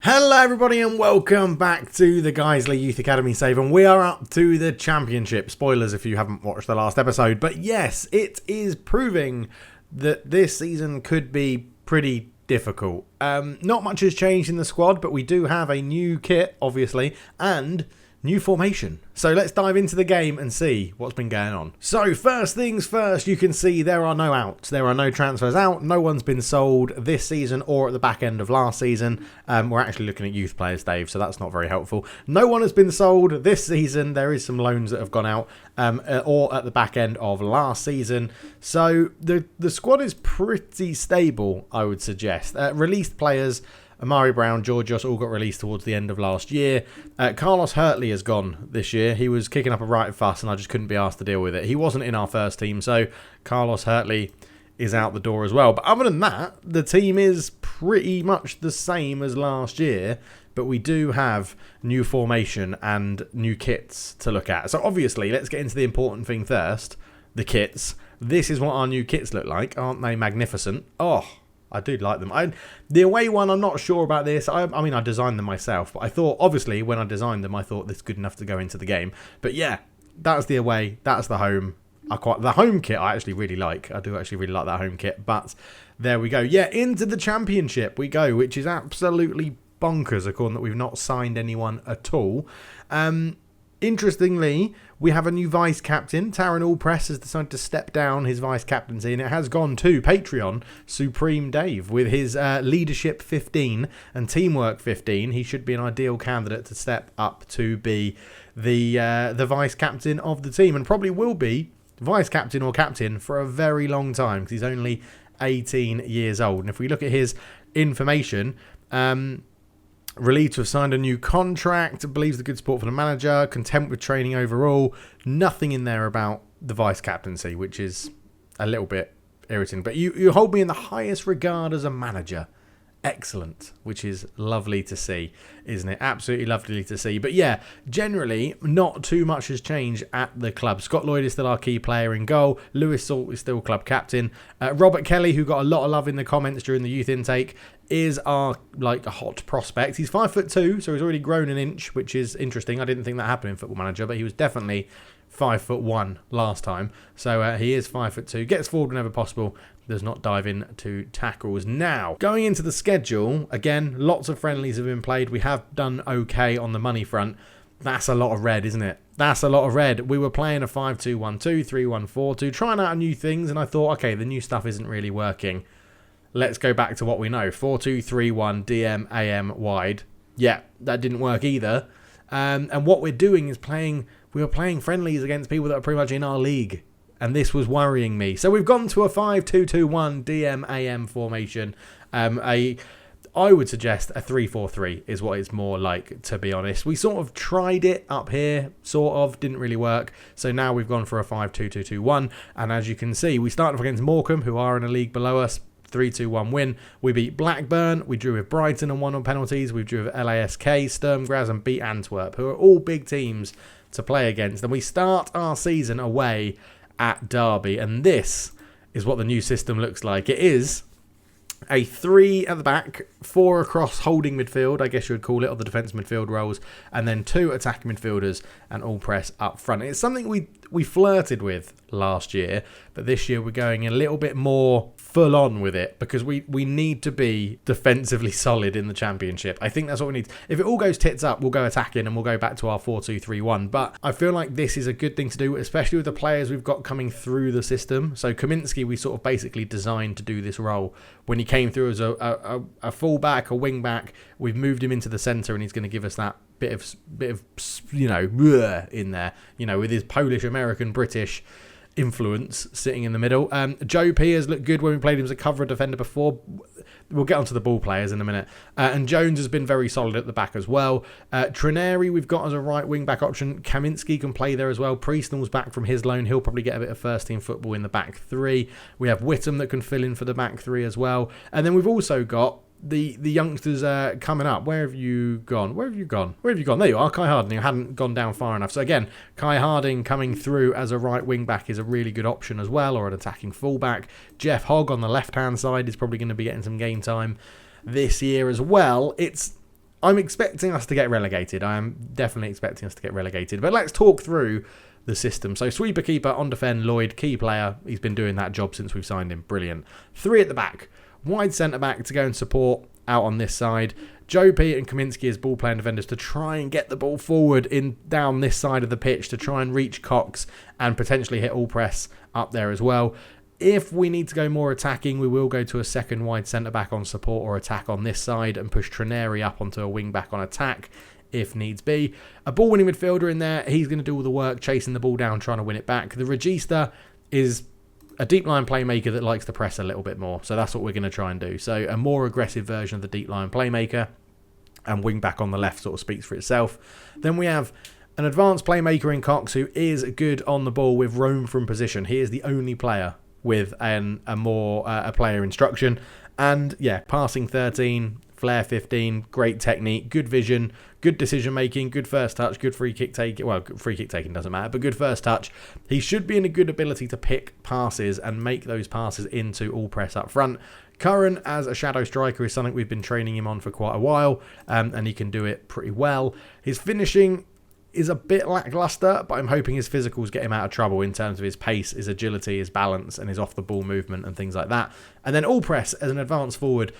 Hello everybody and welcome back to the Guiseley Youth Academy save, and we are up to the championship. Spoilers if you haven't watched the last episode, but yes, it is proving that this season could be pretty difficult. Not much has changed in the squad, but we do have a new kit, obviously, and new formation. So let's dive into the game and see what's been going on. So first things first, you can see there are no outs. There are no transfers out. No one's been sold this season or at the back end of last season. We're actually looking at youth players, Dave, so that's not very helpful. No one has been sold this season. There is some loans that have gone out or at the back end of last season. So the squad is pretty stable, I would suggest. Released players, Amari Brown, Georgios all got released towards the end of last year. Carlos Hurtley has gone this year. He was kicking up a right fuss and I just couldn't be asked to deal with it. He wasn't in our first team, so Carlos Hurtley is out the door as well. But other than that, the team is pretty much the same as last year, but we do have new formation and new kits to look at. So obviously, let's get into the important thing first, the kits. This is what our new kits look like. Aren't they magnificent? Oh, I do like them. The away one, I'm not sure about this. I mean, I designed them myself, but I thought, obviously, when I designed them, I thought this is good enough to go into the game. But yeah, that's the away, that's the home. The home kit I actually really like. I do actually really like that home kit, but there we go. Yeah, into the championship we go, which is absolutely bonkers, according that we've not signed anyone at all. Interestingly, we have a new vice captain. Taron Allpress has decided to step down his vice captaincy, and it has gone to Patreon Supreme Dave with his leadership 15 and teamwork 15. He should be an ideal candidate to step up to be the vice captain of the team, and probably will be vice captain or captain for a very long time because he's only 18 years old. And if we look at his information, relieved to have signed a new contract, believes the good support for the manager, content with training overall. Nothing in there about the vice captaincy, which is a little bit irritating. But you hold me in the highest regard as a manager. Excellent, which is lovely to see, isn't it? Absolutely lovely to see. But yeah, generally, not too much has changed at the club. Scott Lloyd is still our key player in goal. Lewis Salt is still club captain. Robert Kelly, who got a lot of love in the comments during the youth intake, is our a hot prospect. He's 5'2", so he's already grown an inch, which is interesting. I didn't think that happened in Football Manager, but he was definitely 5'1" last time. So he is 5'2", gets forward whenever possible, does not dive into tackles. Now, going into the schedule, again, lots of friendlies have been played. We have done okay on the money front. That's a lot of red, isn't it? That's a lot of red. We were playing a 5-2-1-2, 3-1-4-2, trying out new things, and I thought, okay, the new stuff isn't really working. Let's go back to what we know. 4-2-3-1, DM, AM, wide. Yeah, that didn't work either. And what we're doing is we were playing friendlies against people that are pretty much in our league. And this was worrying me. So we've gone to a 5-2-2-1 DM, AM formation. I would suggest a 3-4-3 is what it's more like, to be honest. We sort of tried it up here, didn't really work. So now we've gone for a 5-2-2-2-1. And as you can see, we started off against Morecambe, who are in a league below us. 3-2-1 win. We beat Blackburn. We drew with Brighton and won on penalties. We drew with LASK, Sturm Graz, and beat Antwerp, who are all big teams to play against. And we start our season away at Derby. And this is what the new system looks like. It is a 3 at the back, 4 across holding midfield, I guess you would call it, or the defence midfield roles, and then 2 attacking midfielders and all press up front. It's something we flirted with last year, but this year we're going a little bit more full on with it because we need to be defensively solid in the championship. I think that's what we need. If it all goes tits up, we'll go attacking and we'll go back to our 4-2-3-1. But I feel like this is a good thing to do, especially with the players we've got coming through the system. So Kaminsky, we sort of basically designed to do this role. When he came through as a full-back, a wing-back, we've moved him into the centre and he's going to give us that bit of in there, with his Polish, American, British influence sitting in the middle. Joe P has looked good when we played him as a cover defender before. We'll get onto the ball players in a minute. And Jones has been very solid at the back as well. Trineri we've got as a right wing back option. Kaminsky can play there as well. Priestnall's back from his loan. He'll probably get a bit of first team football in the back 3. We have Whittam that can fill in for the back 3 as well. And then we've also got the youngsters coming up. Where have you gone? There you are, Kai Harding. You hadn't gone down far enough. So again, Kai Harding coming through as a right wing back is a really good option as well, or an attacking fullback. Jeff Hogg on the left hand side is probably going to be getting some game time this year as well. It's I'm expecting us to get relegated. I am definitely expecting us to get relegated. But let's talk through the system. So sweeper, keeper, on defend, Lloyd, key player. He's been doing that job since we've signed him. Brilliant. 3 at the back. Wide centre-back to go and support out on this side. Joe Pete and Kaminsky as ball-playing defenders to try and get the ball forward in down this side of the pitch to try and reach Cox and potentially hit all press up there as well. If we need to go more attacking, we will go to a second wide centre-back on support or attack on this side and push Trineri up onto a wing-back on attack if needs be. A ball-winning midfielder in there. He's going to do all the work, chasing the ball down, trying to win it back. The regista is a deep-line playmaker that likes to press a little bit more. So that's what we're going to try and do. So a more aggressive version of the deep-line playmaker, and wing-back on the left sort of speaks for itself. Then we have an advanced playmaker in Cox who is good on the ball with roam from position. He is the only player with a player instruction, and yeah, passing 13, flair 15, great technique, good vision, good decision making, good first touch, good free kick taking. Well, free kick taking doesn't matter, but good first touch. He should be in a good ability to pick passes and make those passes into all press up front. Curran as a shadow striker is something we've been training him on for quite a while, and he can do it pretty well. His finishing is a bit lackluster, but I'm hoping his physicals get him out of trouble in terms of his pace, his agility, his balance, and his off-the-ball movement and things like that. And then all press as an advanced forward,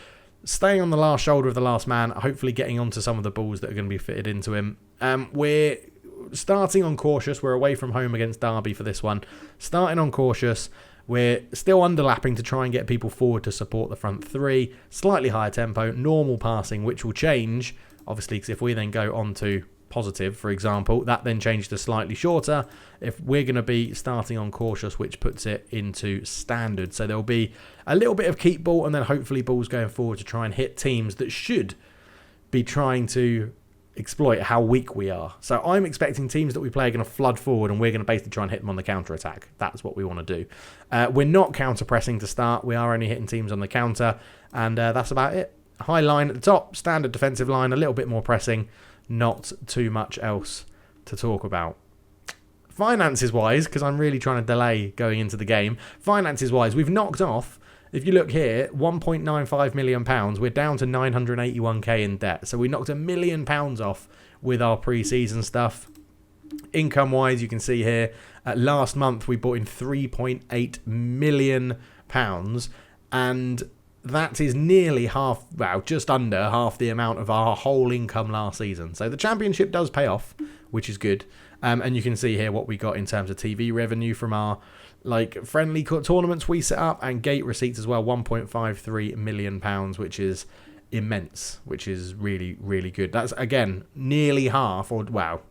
staying on the last shoulder of the last man, hopefully getting onto some of the balls that are going to be fitted into him. We're starting on cautious. We're away from home against Derby for this one. Starting on cautious. We're still underlapping to try and get people forward to support the front three. Slightly higher tempo, normal passing, which will change, obviously, because if we then go on to positive, for example, that then changed to slightly shorter if we're going to be starting on cautious, which puts it into standard. So there'll be a little bit of keep ball and then hopefully balls going forward to try and hit teams that should be trying to exploit how weak we are. So I'm expecting teams that we play are going to flood forward and we're going to basically try and hit them on the counter attack. That's what we want to do. We're not counter pressing to start. We are only hitting teams on the counter, and that's about it. High line at the top, standard defensive line, a little bit more pressing. Not too much else to talk about. Finances wise, because I'm really trying to delay going into the game. Finances wise, we've knocked off, if you look here, £1.95 million. We're down to 981k in debt. So we knocked £1 million off with our pre-season stuff. Income wise, you can see here, last month we brought in £3.8 million, and that is nearly half, well, just under half the amount of our whole income last season. So the championship does pay off, which is good. And you can see here what we got in terms of TV revenue from our friendly tournaments we set up, and gate receipts as well, £1.53 million, which is immense, which is really, really good. That's, again, nearly half, or wow,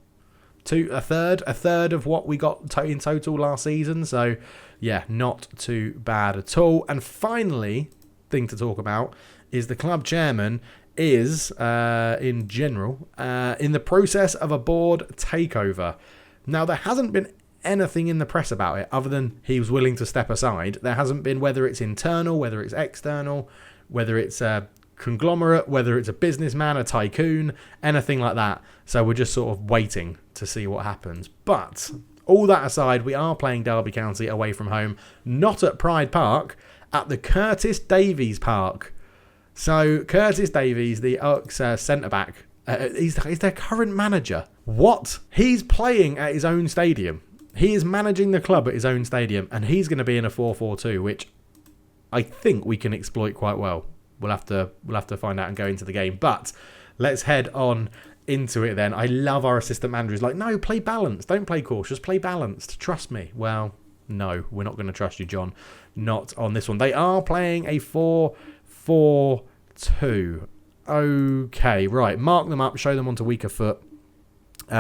a third of what we got in total last season. So yeah, not too bad at all. And finally, thing to talk about is the club chairman is in general in the process of a board takeover. Now, there hasn't been anything in the press about it other than he was willing to step aside. There hasn't been, whether it's internal, whether it's external, whether it's a conglomerate, whether it's a businessman, a tycoon, anything like that. So we're just sort of waiting to see what happens. But all that aside, we are playing Derby County away from home, not at Pride Park, at the Curtis Davies Park. So Curtis Davies, the centre-back, he's their current manager. What? He's playing at his own stadium. He is managing the club at his own stadium, and he's going to be in a 4-4-2, which I think we can exploit quite well. We'll have to find out and go into the game. But let's head on into it then. I love our assistant manager. He's like, no, play balanced. Don't play cautious. Play balanced. Trust me. Well, no, we're not going to trust you, John. Not on this one. They are playing a 4-4-2. Okay, right. Mark them up. Show them onto weaker foot.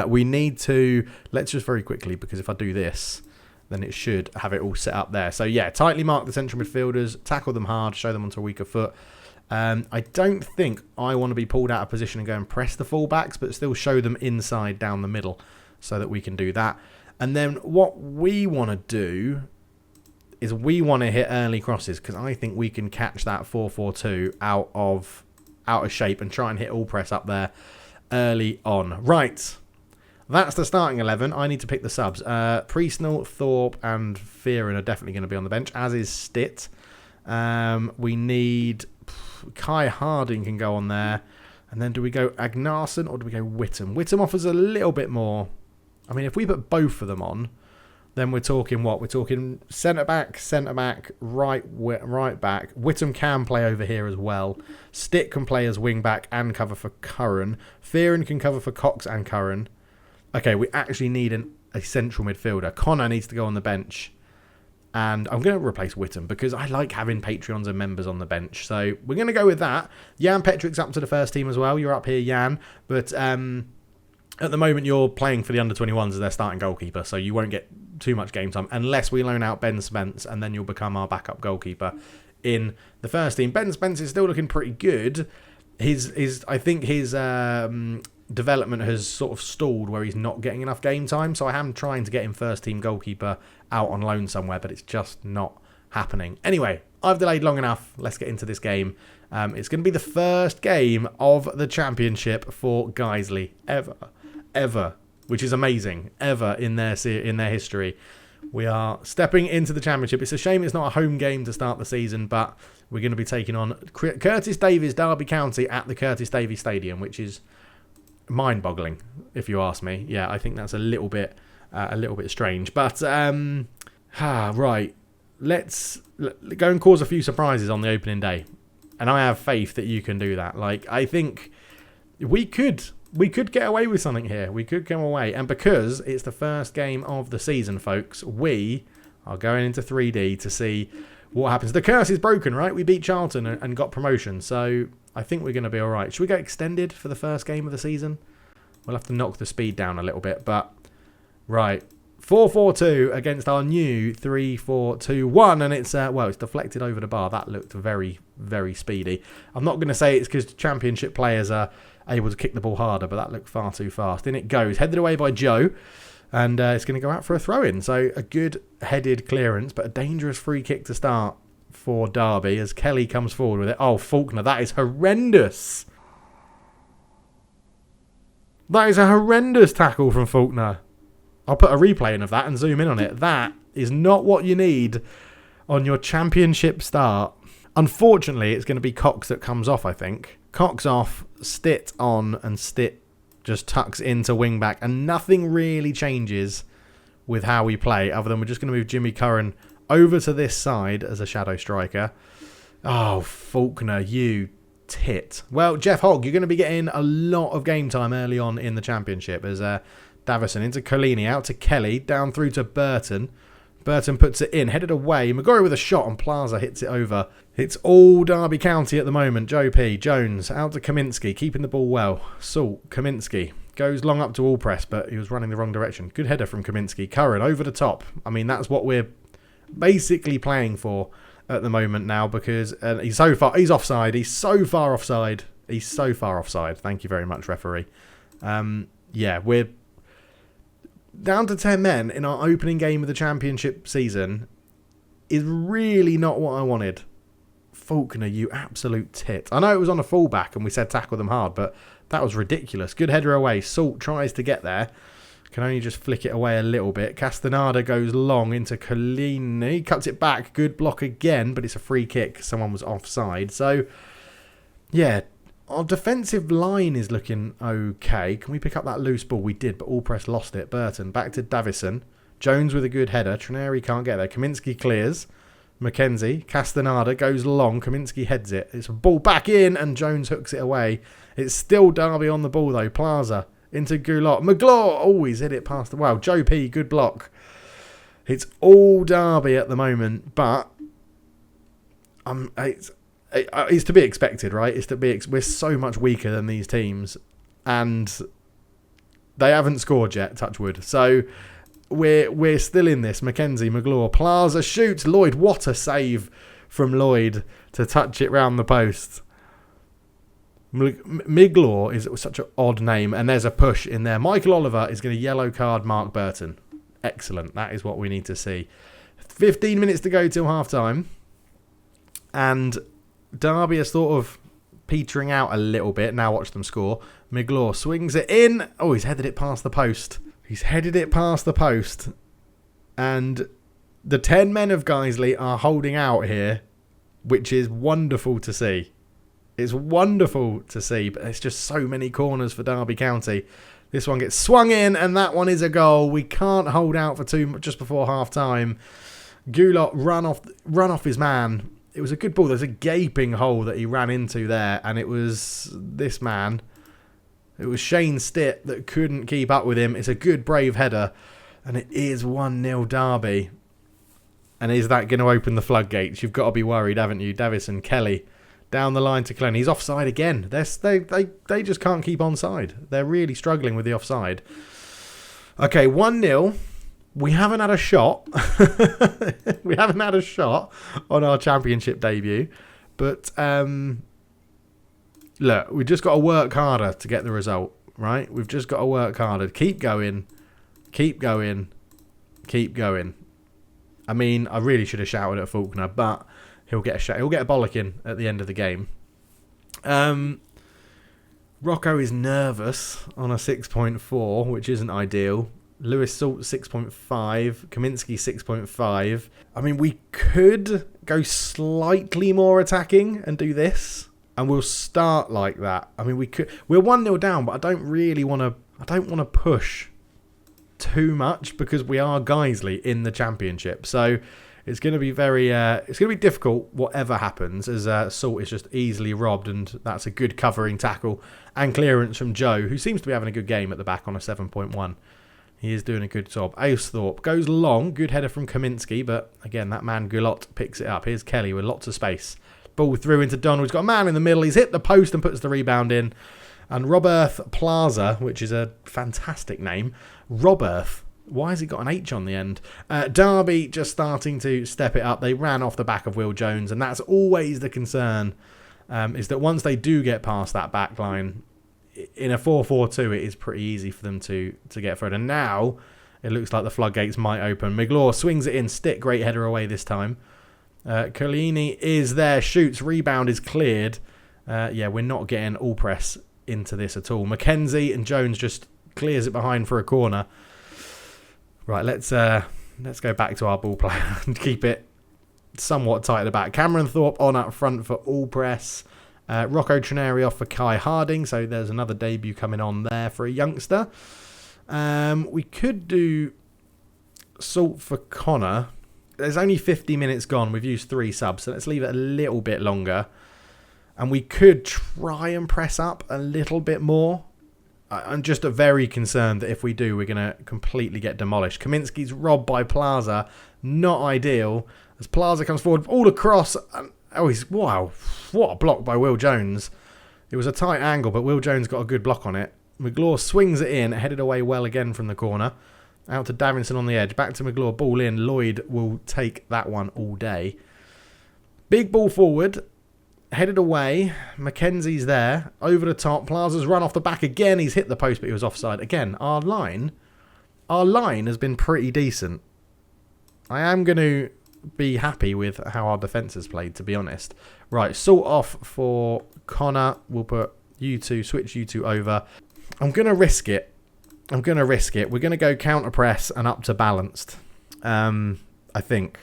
We need to... Let's just very quickly, because if I do this, then it should have it all set up there. So, yeah, tightly mark the central midfielders. Tackle them hard. Show them onto a weaker foot. I don't think I want to be pulled out of position and go and press the fullbacks, but still show them inside down the middle so that we can do that. And then what we want to do is we want to hit early crosses, because I think we can catch that 4-4-2 out of shape and try and hit all press up there early on. Right, that's the starting 11. I need to pick the subs. Priestnell, Thorpe and Fearon are definitely going to be on the bench, as is Stitt. We need... Kai Harding can go on there. And then do we go Agnarsson or do we go Whittam? Whittam offers a little bit more. I mean, if we put both of them on, then we're talking what? We're talking centre-back, right back. Whittam can play over here as well. Stick can play as wing-back and cover for Curran. Fearon can cover for Cox and Curran. Okay, we actually need a central midfielder. Connor needs to go on the bench. And I'm going to replace Whittam because I like having Patreons and members on the bench. So we're going to go with that. Jan Petrik's up to the first team as well. You're up here, Jan. But at the moment, you're playing for the under-21s as their starting goalkeeper. So you won't get too much game time unless we loan out Ben Spence. And then you'll become our backup goalkeeper in the first team. Ben Spence is still looking pretty good. I think his development has sort of stalled where he's not getting enough game time. So I am trying to get him first team goalkeeper out on loan somewhere, but it's just not happening. Anyway, I've delayed long enough. Let's get into this game. It's going to be the first game of the championship for Guiseley ever, which is amazing, ever in their history. We are stepping into the championship. It's a shame it's not a home game to start the season, but we're going to be taking on Curtis Davies, Derby County at the Curtis Davies Stadium, which is mind-boggling, if you ask me. Yeah, I think that's a little bit strange. But right, let's go and cause a few surprises on the opening day, and I have faith that you can do that. Like, I think we could get away with something here. We could come away, and because it's the first game of the season, folks, we are going into 3D to see what happens. The curse is broken, right? We beat Charlton and got promotion, so I think we're going to be all right. Should we go extended for the first game of the season? We'll have to knock the speed down a little bit, but right. 4-4-2 against our new 3-4-2-1, and it's deflected over the bar. That looked very, very speedy. I'm not going to say it's because championship players are able to kick the ball harder, but that looked far too fast. In it goes, headed away by Joe, and it's going to go out for a throw-in. So a good headed clearance, but a dangerous free kick to start for Derby as Kelly comes forward with it. Oh, Faulkner, that is horrendous. That is a horrendous tackle from Faulkner. I'll put a replay in of that and zoom in on it. That is not what you need on your championship start. Unfortunately, it's going to be Cox that comes off, I think. Cox off, Stitt on, and Stitt just tucks into wing back. And nothing really changes with how we play, other than we're just going to move Jimmy Curran over to this side as a shadow striker. Oh, Faulkner, you tit. Well, Jeff Hogg, you're going to be getting a lot of game time early on in the championship as Davison into Collini, out to Kelly, down through to Burton. Burton puts it in, headed away. Maguire with a shot and Plaza hits it over. It's all Derby County at the moment. Joe P. Jones out to Kaminsky, keeping the ball well. Salt, Kaminsky goes long up to Allpress, but he was running the wrong direction. Good header from Kaminsky. Curran over the top. I mean, that's what we're basically playing for at the moment now because he's offside. He's so far offside. Thank you very much, referee. Yeah, we're down to 10 men in our opening game of the championship season is really not what I wanted. Faulkner, you absolute tit. I know it was on a fullback and we said tackle them hard, but that was ridiculous. Good header away. Salt tries to get there. Can only just flick it away a little bit. Castaneda goes long into Collini. Cuts it back. Good block again, but it's a free kick. Someone was offside. So, yeah, our defensive line is looking okay. Can we pick up that loose ball? We did, but Allpress lost it. Burton back to Davison. Jones with a good header. Trineri can't get there. Kaminsky clears. Mackenzie. Castaneda goes long. Kaminsky heads it. It's a ball back in, and Jones hooks it away. It's still Derby on the ball, though. Plaza into Goulart. McGlaw always hit it past the... Wow, Joe P. Good block. It's all Derby at the moment, but it's to be expected, right? We're so much weaker than these teams, and they haven't scored yet. Touch wood. So we're still in this. Mackenzie, McGlaw, Plaza shoots. Lloyd, what a save from Lloyd to touch it round the post. Miglaw is such an odd name, and there's a push in there. Michael Oliver is going to yellow card Mark Burton. Excellent. That is what we need to see. 15 minutes to go till half time, and Derby are sort of petering out a little bit. Now watch them score. Miglaw swings it in. Oh, he's headed it past the post. And the 10 men of Guiseley are holding out here, which is wonderful to see. It's wonderful to see, but there's just so many corners for Derby County. This one gets swung in, and that one is a goal. We can't hold out for two just before half-time. Gulot run off his man. It was a good ball. There's a gaping hole that he ran into there, and it was this man. It was Shane Stitt that couldn't keep up with him. It's a good, brave header, and it is 1-0 Derby. And is that going to open the floodgates? You've got to be worried, haven't you? Davison, Kelly, down the line to Glenn. He's offside again. They just can't keep onside. They're really struggling with the offside. Okay, 1-0. We haven't had a shot. We haven't had a shot on our championship debut. But look, we've just got to work harder to get the result, right? We've just got to work harder. Keep going. Keep going. Keep going. I mean, I really should have shouted at Faulkner, but he'll get a shot. He'll get a bollocking at the end of the game. Rocco is nervous on a 6.4, which isn't ideal. Lewis Salt 6.5, Kaminsky 6.5. I mean, we could go slightly more attacking and do this, and we'll start like that. I mean, we could. We're 1-0 down, but I don't really want to. I don't want to push too much because we are Guiseley in the championship. So it's going to be very. It's going to be difficult whatever happens, as Salt is just easily robbed, and that's a good covering tackle and clearance from Joe, who seems to be having a good game at the back on a 7.1. He is doing a good job. Aosthorpe goes long. Good header from Kaminsky, but again, that man Gulot picks it up. Here's Kelly with lots of space. Ball through into Donald. He's got a man in the middle. He's hit the post and puts the rebound in. And Roberth Plaza, which is a fantastic name. Roberth. Why has he got an H on the end? Derby just starting to step it up. They ran off the back of Will Jones, and that's always the concern, is that once they do get past that back line, in a 4-4-2, it is pretty easy for them to get through. And now it looks like the floodgates might open. Magloire swings it in. Stick, great header away this time. Collini is there, shoots, rebound is cleared. Yeah, we're not getting all press into this at all. Mackenzie and Jones just clears it behind for a corner. Right, let's go back to our ball player and keep it somewhat tight at the back. Cameron Thorpe on up front for all press. Rocco Trineri off for Kai Harding, so there's another debut coming on there for a youngster. We could do Salt for Connor. There's only 50 minutes gone. We've used 3 subs, so let's leave it a little bit longer. And we could try and press up a little bit more. I'm just very concerned that if we do, we're going to completely get demolished. Kaminsky's robbed by Plaza. Not ideal. As Plaza comes forward, all across. Wow. What a block by Will Jones. It was a tight angle, but Will Jones got a good block on it. Magloire swings it in, headed away well again from the corner. Out to Davinson on the edge. Back to Magloire, ball in. Lloyd will take that one all day. Big ball forward. Headed away. Mackenzie's there. Over the top. Plaza's run off the back again. He's hit the post, but he was offside. Again, our line has been pretty decent. I am going to be happy with how our defence has played, to be honest. Right, Salt off for Connor. We'll put switch you two over. I'm going to risk it. We're going to go counter press and up to balanced. I think.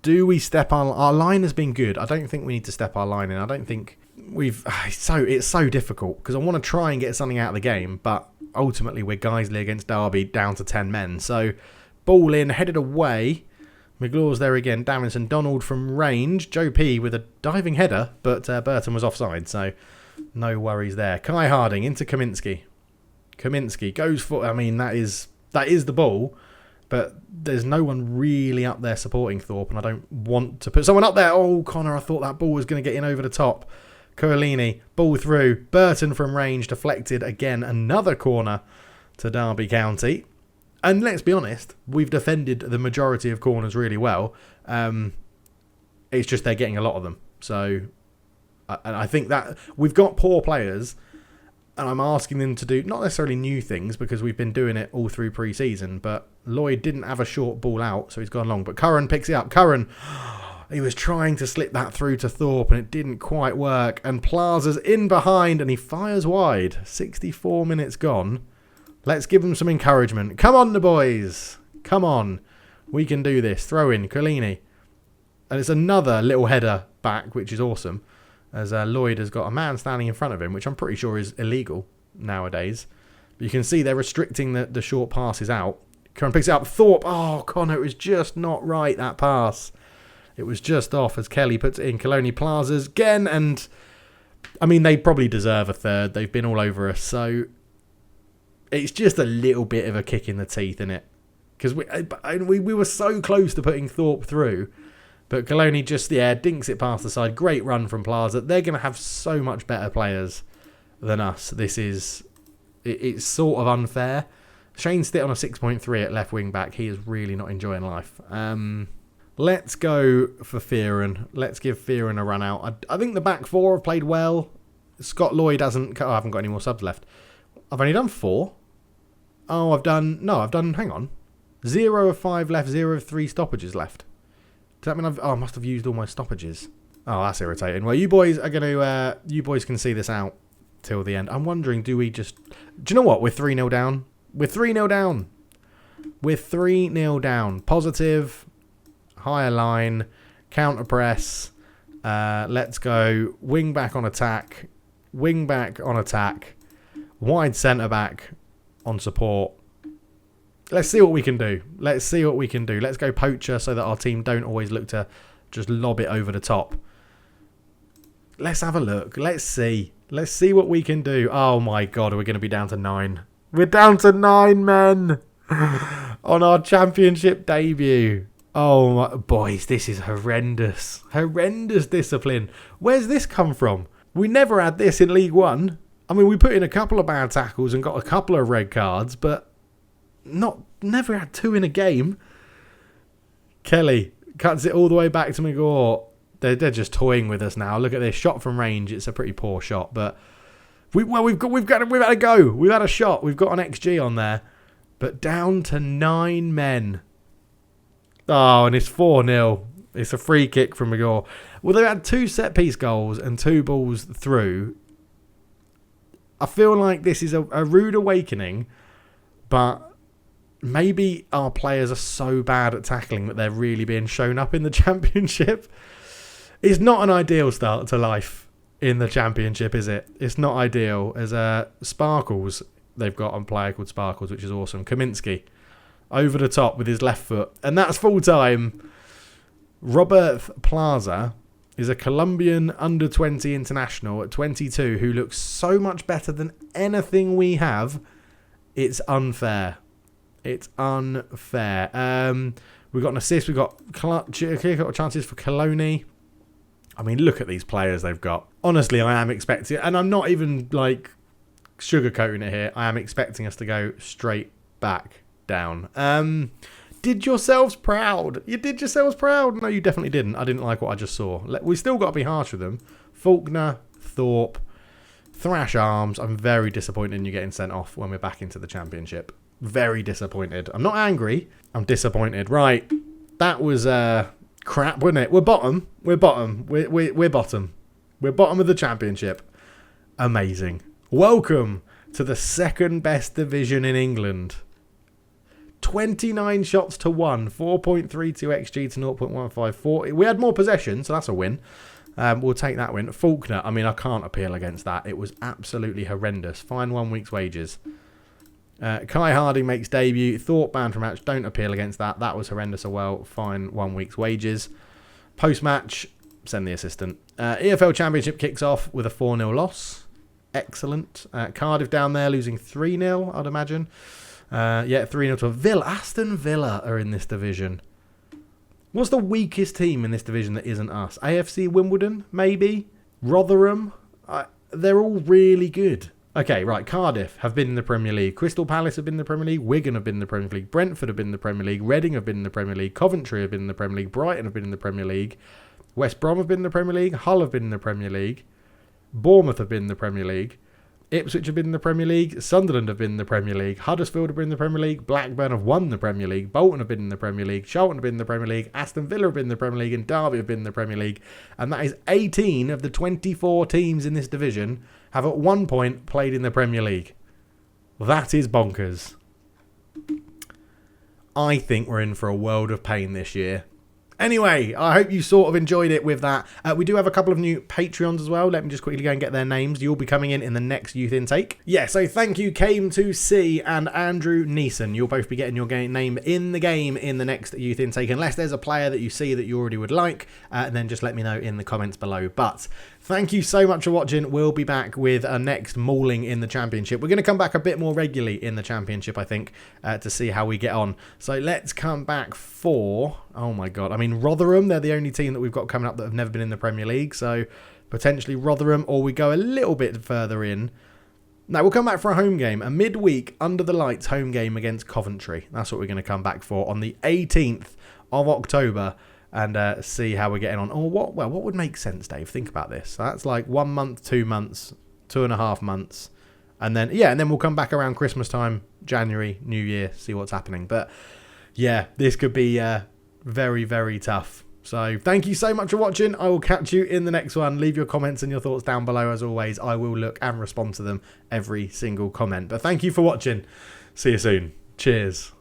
Do we step our line has been good. I don't think we need to step our line in. I don't think it's so difficult because I want to try and get something out of the game, but ultimately we're Guiseley against Derby down to 10 men. So ball in, headed away. Magloire's there again. Davinson, Donald from range. Joe P with a diving header, but Burton was offside, so no worries there. Kai Harding into Kaminsky. Kaminsky goes for. I mean, that is the ball. But there's no one really up there supporting Thorpe, and I don't want to put someone up there. Oh, Connor, I thought that ball was going to get in over the top. Coalini, ball through. Burton from range, deflected again. Another corner to Derby County. And let's be honest, we've defended the majority of corners really well. It's just they're getting a lot of them. So I think that we've got poor players, and I'm asking them to do not necessarily new things because we've been doing it all through pre-season, but Lloyd didn't have a short ball out, so he's gone long. But Curran picks it up. Curran, he was trying to slip that through to Thorpe, and it didn't quite work. And Plaza's in behind, and he fires wide. 64 minutes gone. Let's give them some encouragement. Come on, the boys. Come on. We can do this. Throw in Collini. And it's another little header back, which is awesome. as Lloyd has got a man standing in front of him, which I'm pretty sure is illegal nowadays. But you can see they're restricting the short passes out. Connor picks it up. Thorpe. Oh, Connor, it was just not right, that pass. It was just off as Kelly puts it in. Coloni Plazas again. And, I mean, they probably deserve a third. They've been all over us. So, it's just a little bit of a kick in the teeth, isn't it? Because we were so close to putting Thorpe through. But Coloni just, dinks it past the side. Great run from Plaza. They're going to have so much better players than us. It's sort of unfair. Shane Stitt on a 6.3 at left wing back. He is really not enjoying life. Let's go for Fearon. Let's give Fearon a run out. I think the back four have played well. Scott Lloyd hasn't... I haven't got any more subs left. I've only done 4. Oh, hang on. 0 of 5 left, 0 of 3 stoppages left. Does that mean I must have used all my stoppages? Oh, that's irritating. Well, you boys are going to... you boys can see this out till the end. I'm wondering, do we just... Do you know what? We're 3-0 down. We're 3-0 down. We're 3-0 down. Positive, higher line, counter press. Let's go wing back on attack. Wing back on attack. Wide centre back on support. Let's see what we can do. Let's go poacher so that our team don't always look to just lob it over the top. Let's have a look. Let's see. Let's see what we can do. Oh my God, we're going to be down to 9. We're down to 9 men on our championship debut. Oh, my, boys, this is horrendous. Horrendous discipline. Where's this come from? We never had this in League One. I mean, we put in a couple of bad tackles and got a couple of red cards, but never had 2 in a game. Kelly cuts it all the way back to McGaw. They're just toying with us now. Look at this shot from range. It's a pretty poor shot, but... We've had a go. We've had a shot. We've got an XG on there. But down to 9 men. Oh, and it's 4-0. It's a free kick from McGaw. Well, they had 2 set-piece goals and 2 balls through. I feel like this is a rude awakening, but maybe our players are so bad at tackling that they're really being shown up in the Championship. It's not an ideal start to life in the Championship, is it? It's not ideal. As Sparkles, they've got a player called Sparkles, which is awesome. Kaminsky, over the top with his left foot. And that's full time. Robert Plaza is a Colombian under-20 international at 22 who looks so much better than anything we have. It's unfair. It's unfair. We've got an assist. We've got chances for Coloni. I mean, look at these players they've got. Honestly, I am expecting, and I'm not even like sugarcoating it here. I am expecting us to go straight back down. Did yourselves proud? You did yourselves proud? No, you definitely didn't. I didn't like what I just saw. We still got to be harsh with them. Faulkner, Thorpe, Thrash Arms. I'm very disappointed in you getting sent off when we're back into the Championship. Very disappointed. I'm not angry. I'm disappointed. Right, that was crap, wasn't it? We're bottom. We're bottom. We're bottom. We're bottom of the Championship. Amazing. Welcome to the second best division in England. 29 shots to 1, 4.32 XG to 0.154. We had more possession, so that's a win. We'll take that win. Faulkner, I mean, I can't appeal against that. It was absolutely horrendous. Fine 1 week's wages. Kai Harding makes debut. Thorpe banned from match. Don't appeal against that. That was horrendous as well. Fine 1 week's wages. Post-match, send the assistant. EFL Championship kicks off with a 4-0 loss. Excellent. Cardiff down there losing 3-0, I'd imagine. 3-0 to Villa. Aston Villa are in this division. What's the weakest team in this division that isn't us? AFC Wimbledon, maybe? Rotherham? They're all really good. Okay, right. Cardiff have been in the Premier League. Crystal Palace have been in the Premier League. Wigan have been in the Premier League. Brentford have been in the Premier League. Reading have been in the Premier League. Coventry have been in the Premier League. Brighton have been in the Premier League. West Brom have been in the Premier League. Hull have been in the Premier League. Bournemouth have been in the Premier League. Ipswich have been in the Premier League. Sunderland have been in the Premier League. Huddersfield have been in the Premier League. Blackburn have won the Premier League. Bolton have been in the Premier League. Charlton have been in the Premier League. Aston Villa have been in the Premier League. And Derby have been in the Premier League. And that is 18 of the 24 teams in this division have at one point played in the Premier League. That is bonkers. I think we're in for a world of pain this year. Anyway, I hope you sort of enjoyed it with that. We do have a couple of new Patreons as well. Let me just quickly go and get their names. You'll be coming in the next youth intake. Yeah, so thank you, Came2C and Andrew Neeson. You'll both be getting your name in the game in the next youth intake, unless there's a player that you see that you already would like, and then just let me know in the comments below. But thank you so much for watching. We'll be back with a next mauling in the Championship. We're going to come back a bit more regularly in the Championship, I think, to see how we get on. So let's come back for... Oh my God. I mean, Rotherham, they're the only team that we've got coming up that have never been in the Premier League. So potentially Rotherham, or we go a little bit further in. Now, we'll come back for a home game, a midweek under the lights home game against Coventry. That's what we're going to come back for on the 18th of October and see how we're getting on. Or what would make sense, Dave? Think about this. So that's like 1 month, 2 months, 2.5 months. And then, yeah, and then we'll come back around Christmas time, January, New Year, see what's happening. But yeah, this could be very, very tough. So thank you so much for watching. I will catch you in the next one. Leave your comments and your thoughts down below as always. I will look and respond to them, every single comment. But thank you for watching. See you soon. Cheers.